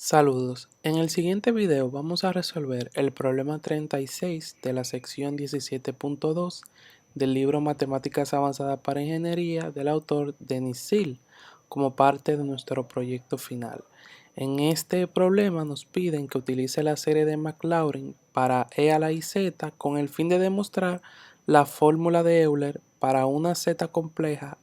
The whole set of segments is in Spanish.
Saludos. En el siguiente video vamos a resolver el problema 36 de la sección 17.2 del libro Matemáticas Avanzadas para Ingeniería del autor Denis Sil como parte de nuestro proyecto final. En este problema nos piden que utilice la serie de Maclaurin para e a la i z con el fin de demostrar la fórmula de Euler para una z compleja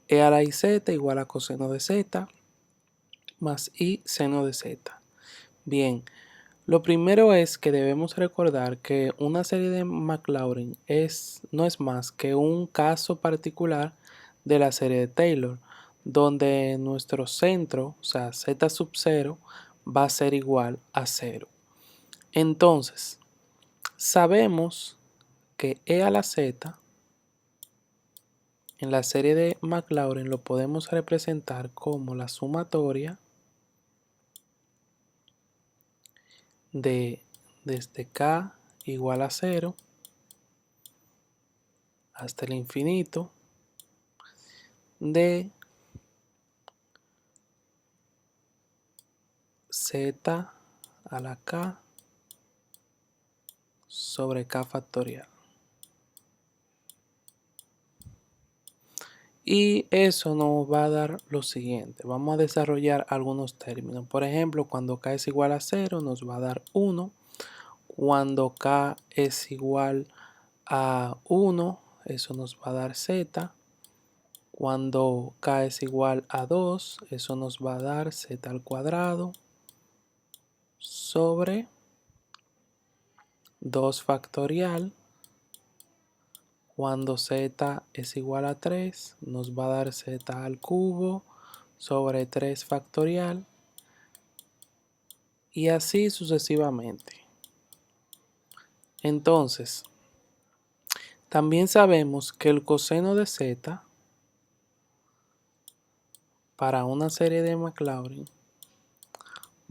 e a la i z igual a coseno de z más i seno de z. Bien, lo primero es que debemos recordar que una serie de Maclaurin no es más que un caso particular de la serie de Taylor, donde nuestro centro, o sea, z sub 0, va a ser igual a 0. Entonces, sabemos que e a la z en la serie de Maclaurin lo podemos representar como la sumatoria de desde k igual a 0 hasta el infinito de z a la k sobre k factorial. Y eso nos va a dar lo siguiente. Vamos a desarrollar algunos términos. Por ejemplo, cuando k es igual a 0 nos va a dar 1. Cuando k es igual a 1, eso nos va a dar z. Cuando k es igual a 2, eso nos va a dar z al cuadrado sobre 2 factorial. Cuando z es igual a 3, nos va a dar z al cubo sobre 3 factorial. Y así sucesivamente. Entonces, también sabemos que el coseno de z para una serie de Maclaurin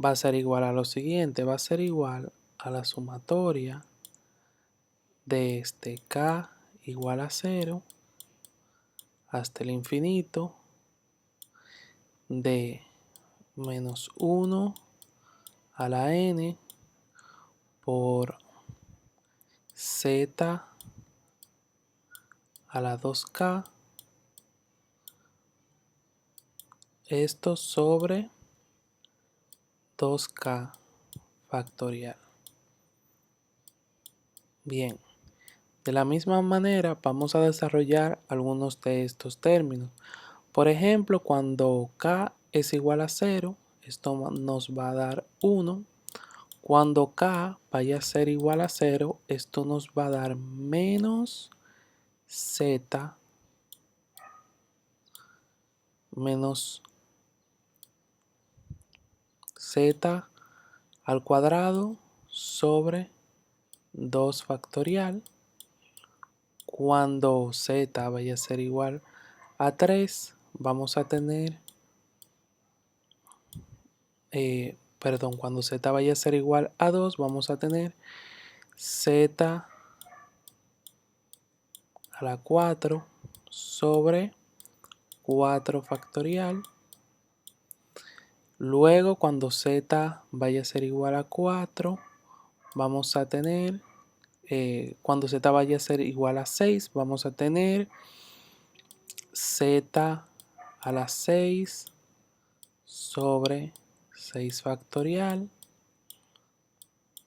va a ser igual a lo siguiente. Va a ser igual a la sumatoria de este k igual a 0 hasta el infinito de menos 1 a la n por z a la 2k, esto sobre 2k factorial. Bien, de la misma manera vamos a desarrollar algunos de estos términos. Por ejemplo, cuando k es igual a 0, esto nos va a dar 1. Cuando k vaya a ser igual a 0, esto nos va a dar menos z menos z al cuadrado sobre 2 factorial. Cuando z vaya a ser igual a 3, vamos a tener, cuando z vaya a ser igual a 2, vamos a tener z a la 4 sobre 4 factorial. Luego, cuando z vaya a ser igual a 4, vamos a tener, cuando z vaya a ser igual a 6, vamos a tener z a la 6 sobre 6 factorial.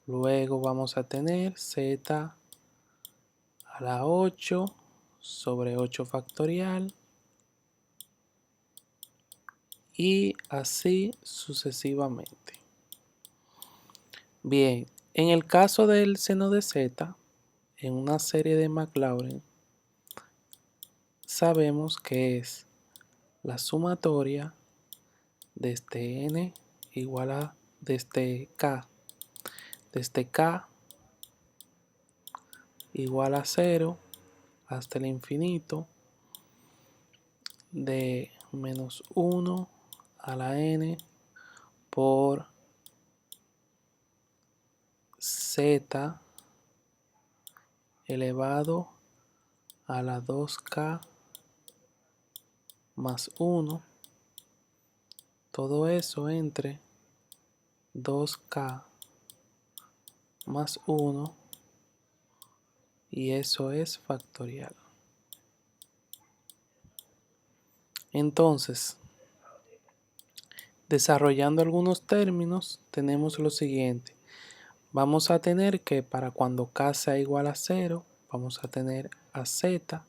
Luego vamos a tener z a la 8 sobre 8 factorial. Y así sucesivamente. Bien, en el caso del seno de z, en una serie de Maclaurin, sabemos que es la sumatoria desde n igual a desde k igual a 0 hasta el infinito de menos 1 a la n por z elevado a la 2k más 1, todo eso entre 2k más 1 y eso es factorial. Entonces, desarrollando algunos términos, tenemos lo siguiente. Vamos a tener que para cuando k sea igual a 0, vamos a tener a z.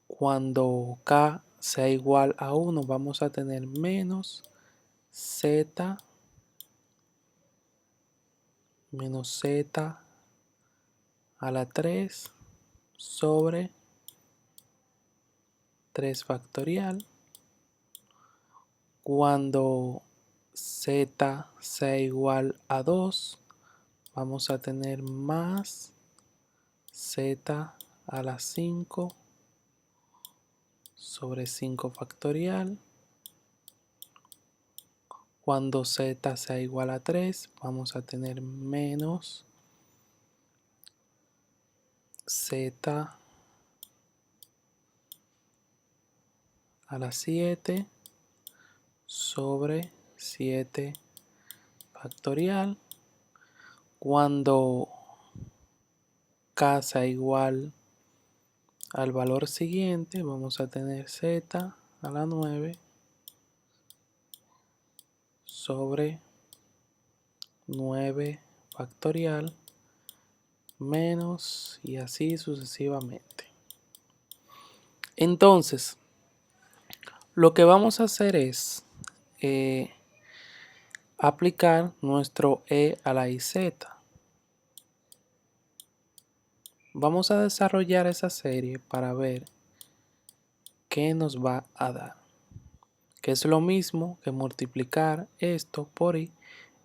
Cuando k sea igual a 1, vamos a tener menos z menos z a la 3 sobre 3 factorial. Cuando z sea igual a 2, vamos a tener más z a la 5 sobre 5 factorial. Cuando z sea igual a 3, vamos a tener menos z a la 7 sobre 7 factorial. Cuando k sea igual al valor siguiente, vamos a tener z a la 9 sobre 9 factorial menos y así sucesivamente. Entonces, lo que vamos a hacer es aplicar nuestro e a la iz. Vamos a desarrollar esa serie para ver qué nos va a dar, que es lo mismo que multiplicar esto por i,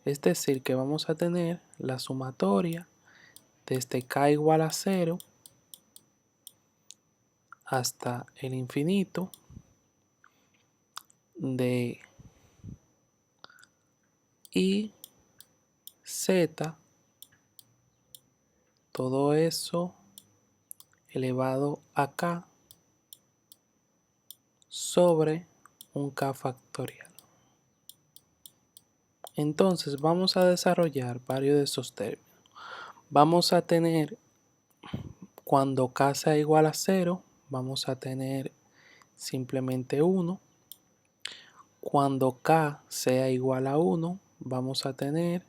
es decir, que vamos a tener la sumatoria desde k igual a 0 hasta el infinito de i z, todo eso elevado a k sobre un k factorial. Entonces vamos a desarrollar varios de esos términos. Vamos a tener, cuando k sea igual a 0, vamos a tener simplemente 1. Cuando k sea igual a 1, vamos a tener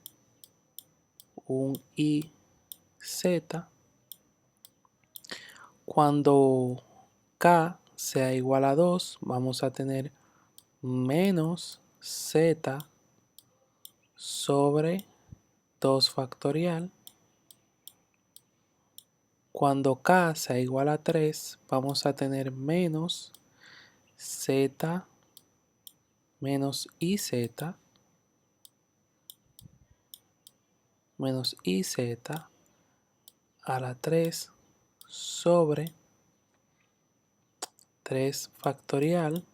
un iz. Cuando k sea igual a 2, vamos a tener menos z sobre 2 factorial. Cuando k sea igual a 3, vamos a tener menos z menos iz a la 3 sobre 3 factorial.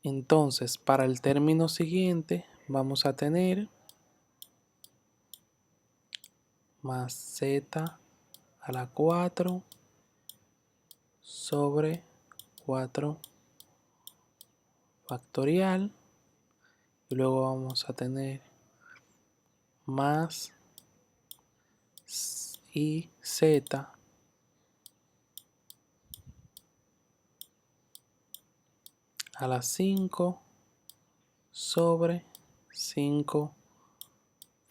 Entonces, para el término siguiente, vamos a tener más z a la 4 sobre 4 factorial. Y luego vamos a tener más iz a la 5 sobre 5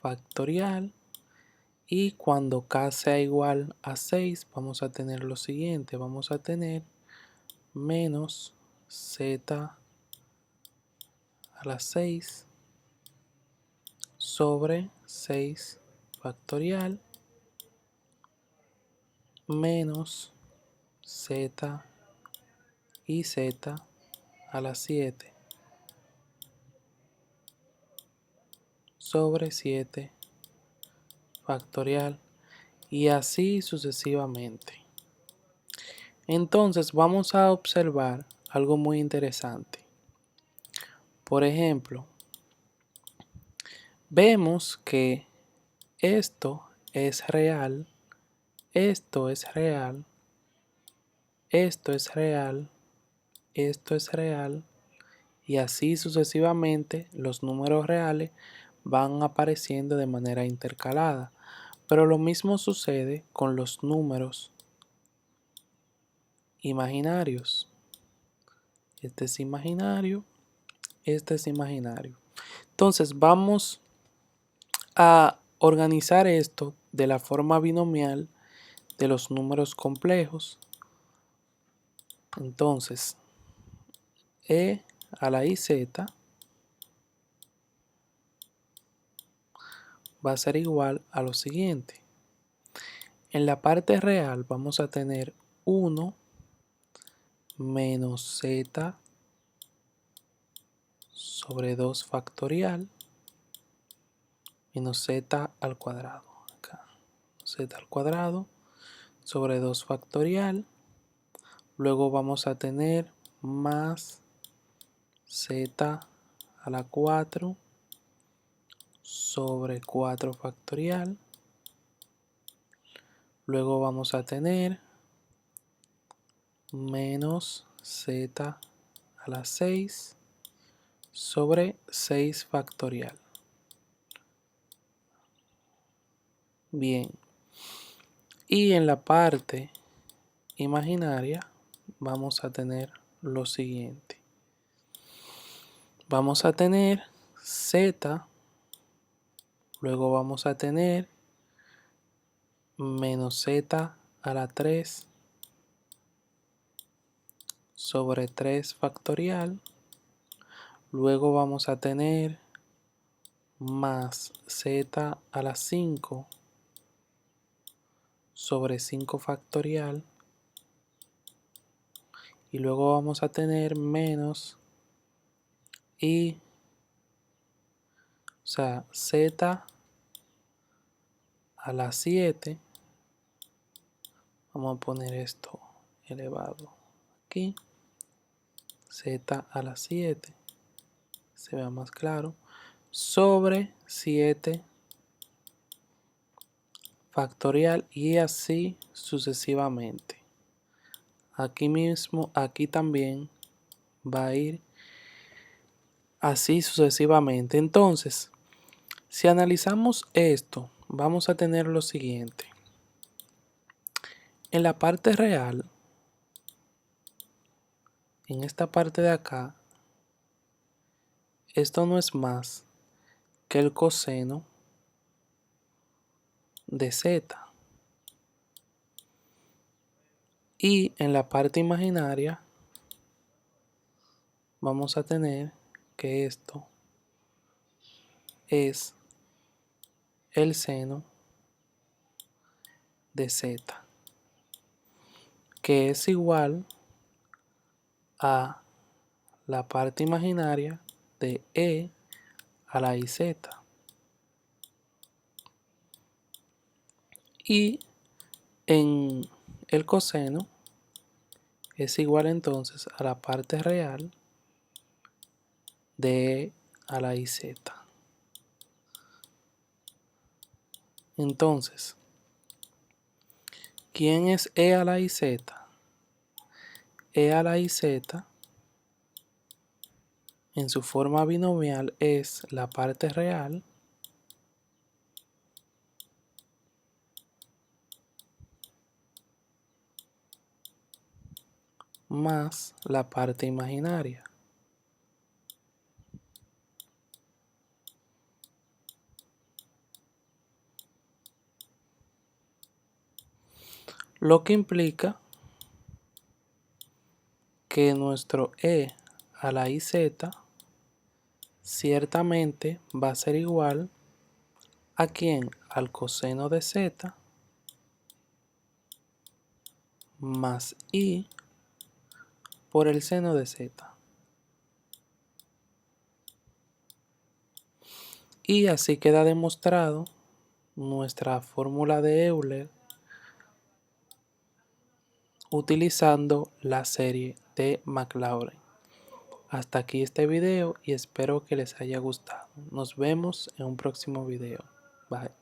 factorial. Y cuando k sea igual a 6, vamos a tener lo siguiente. Vamos a tener menos z a la 6 sobre 6 factorial menos z y z a la 7 sobre 7 factorial y así sucesivamente. Entonces vamos a observar algo muy interesante. Por ejemplo, vemos que esto es real, esto es real, esto es real, esto es real y así sucesivamente los números reales van apareciendo de manera intercalada. Pero lo mismo sucede con los números imaginarios. Este es imaginario, este es imaginario. Entonces vamos a organizar esto de la forma binomial de los números complejos. Entonces, e a la iz va a ser igual a lo siguiente. En la parte real vamos a tener 1 menos z sobre 2 factorial menos z al cuadrado. Acá, z al cuadrado sobre 2 factorial. Luego vamos a tener más z a la 4 sobre 4 factorial. Luego vamos a tener menos z a la 6 sobre 6 factorial. Bien. Y en la parte imaginaria vamos a tener lo siguiente. Vamos a tener z, luego vamos a tener menos z a la 3 sobre 3 factorial. Luego vamos a tener más z a la 5 sobre 5 factorial. Y luego vamos a tener menos y, o sea, z a la 7. Vamos a poner esto elevado aquí. Z a la 7. Se vea más claro. Sobre 7 factorial y así sucesivamente. Aquí mismo, aquí también va a ir así sucesivamente. Entonces, si analizamos esto, vamos a tener lo siguiente. En la parte real, en esta parte de acá, esto no es más que el coseno de z. Y en la parte imaginaria vamos a tener que esto es el seno de z, que es igual a la parte imaginaria de e a la iz. Y en el coseno es igual entonces a la parte real de e a la iz. Entonces, ¿quién es e a la iz? E a la iz en su forma binomial es la parte real más la parte imaginaria. Lo que implica que nuestro e a la iz ciertamente va a ser igual a ¿quién? Al coseno de z más i por el seno de z. Y así queda demostrado nuestra fórmula de Euler utilizando la serie de Maclaurin. Hasta aquí este video y espero que les haya gustado. Nos vemos en un próximo video. Bye.